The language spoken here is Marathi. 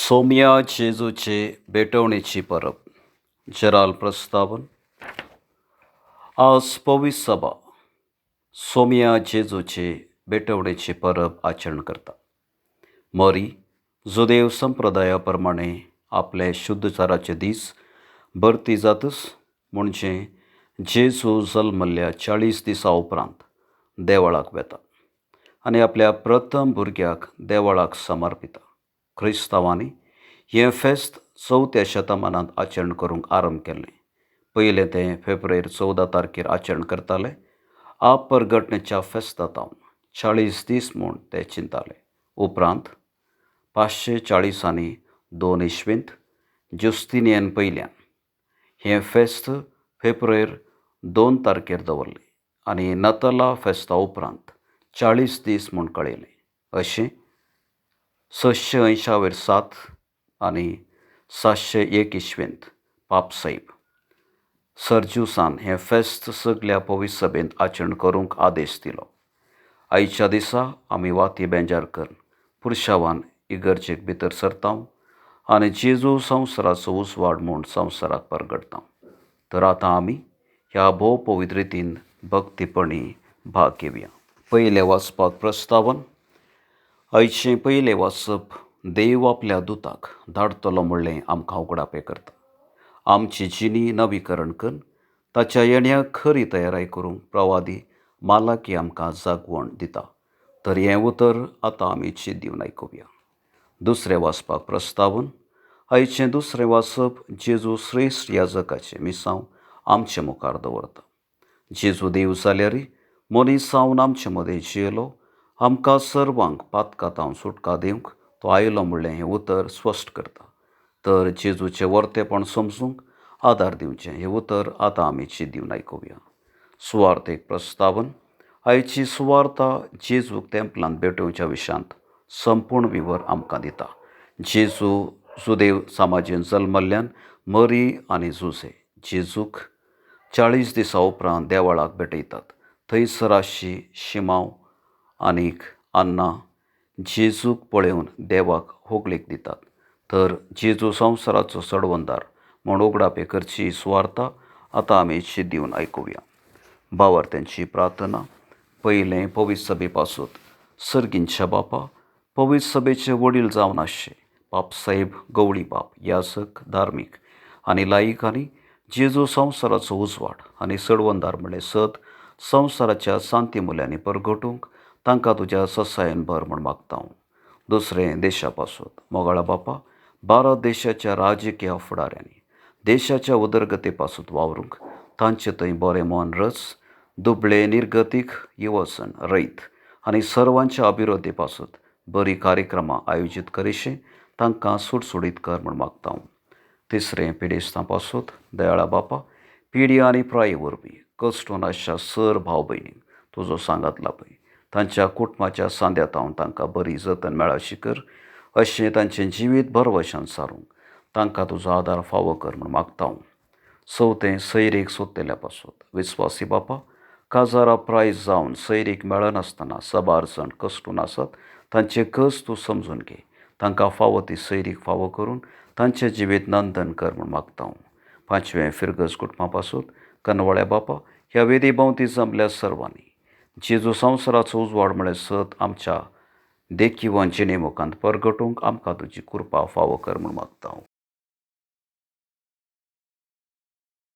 सोमया जेजूचे भेटवणीची परब. जराल प्रस्तावन. आज पवित्र सभा सोमया जेजूचे भेटवणीची परब आचरण करता. मरी जुदेव संप्रदायाप्रमाणे आपले शुद्धचाराचे दीस भरती जातच म्हणजे जेजू जल्मल्ल्या 40 दिसा उपरांत देवळाक वेता आनी आपल्या प्रथम भुरग्याक देवळाक समर्पिता. क्रिस्तांवांनी हें फेस्त 4थ्या शतमानांत आचरण करूंक आरंभ केल्लें. पयलें तें फेब्रेर 14 तारखेर आचरण करताले. परगटणेच्या फेस्तांत 40 दीस म्हूण ते चिंताले. उपरांत 542 इस्वींत जुस्तिनियन पयल्यान हें फेस्त फेब्रेर 2 तारखेर दवरलें आनी नतला फेस्ता उपरांत 40 दीस म्हूण कळयलें. अशें 680 आनी 701 इस्वींत पापसाहेब सर्ज्युसान हें फेस्त सगळ्या पवित्र सभेंत आचरण करूंक आदेश दिलो. आयच्या दिसा आमी वाती बेंजार करून पुरशावान इगर्जेक भितर सरता आनी जेजू संवसाराचो उजवाड म्हूण संवसाराक परगटता. तर आतां आमी ह्या भोव पवित्र रितीन भक्तीपणी भाग घेवया. पयलें वाचपाक प्रस्तावन. आयचें पयलें वाचप देव आपल्या दुताक धाडटलो म्हणलें आमकां उगडापें करता. आमची जिणी नवीकरण करून ताच्या येण्याक खरी तयाराय करूंक प्रवादी मालाकी आमकां जागवण दिता. तर हें उतर आतां आमी चीत दिवन आयकुया. दुसरें वाचपाक प्रस्तावन. आयचें दुसरें वाचप जेजू श्रेश्ठ याजकाचें मिसांव आमचे मुखार दवरता. जेजू देव जाल्यारय मनीस जावन आमचे मदें जियेलो. आमकां सर्वांक पातकांतावन सुटका दिवंक तो आयलो म्हणलें हें उतर स्पश्ट करता. तर जेजूचें वर्तेपण समजूंक आदार दिवचें हें उतर आतां आमी चीत दिवन आयकुया. सुवार्थेक प्रस्तावन. आयची सुवार्ता जेजूक तेंपलांत भेटोवच्या विशयांत संपूर्ण विवर आमकां दिता. जेजू जुदेव समाजीन जल्मल्ल्यान मरी आनी जुजे जेजूक 40 दिसा उपरांत देवळाक भेटयतात. थंयसर आशिल्ली शिमाव आनीक अन्ना जेजूक पळोवन देवाक होगलेक दितात. तर जेजू संवसाराचो सडवंदार म्हूण उगडापें करची ही सुवार्ता आतां आमी चीत दिवन आयकुया. भावार्थ्यांची प्रार्थना. पयलें पवित्र सभे पासून. सर्गींच्या बापा, पवित्र सभेचे वडील जावन आसचे पापसाहेब गवळी बाब, याजक, धार्मीक आनी लायिकांनी जेजू संवसाराचो उजवाड आनी सडवंदार म्हणलें सत संवसाराच्या सांती मुल्यांनी परगटूंक तांकां तुज्या ससायन भर म्हूण मागता. दुसरें देशा पासून. मोगाळा बापा, भारत देशाच्या राजकीय फुडाऱ्यांनी देशाच्या उदरगते पासून वावरूंक तांचे थंय बरें मन रच दुबळे निर्गतीक येवसन रयत आनी सर्वांच्या अभिवृद्धी पासून बरी कार्यक्रमां आयोजीत करीशें तांकां सुटसुडीत कर म्हूण मागता. तिसरें पिडेस्तां पासून. दयाळा बापा, पिडी आनी प्राये वरवीं कश्टून आसच्या सर भाव भयणींक तुजो सांगात लाभय. तांच्या कुटुंबाच्या सांद्यातावन तांकां बरी जतन मेळाशी कर. अशें तांचें जिवीत भरवशान सारूंक तांकां तुजो आदार फावो कर म्हूण मागता. चवथें सैरीक सोदलेल्या पासून. विस्वासी बापा, काजारा प्रायज जावन सैरीक मेळनासतना सबार जण कश्टून आसात. तांचें कश्ट तूं समजून घे. तांकां फावो ती सैरीक फावो करून तांचें जिवीत नंदन कर म्हूण मागता. पांचवें फिरगस कुटुंबा पासून. कनवळ्या बापा, ह्या वेदी भोंवती जमल्या सर्वांनी जेजू संवसाराचो उजवाड म्हळ्यार सत आमच्या देखीवन जिणे मुखांत परगटूंक आमकां तुजी कृपा फावो कर म्हूण मागता.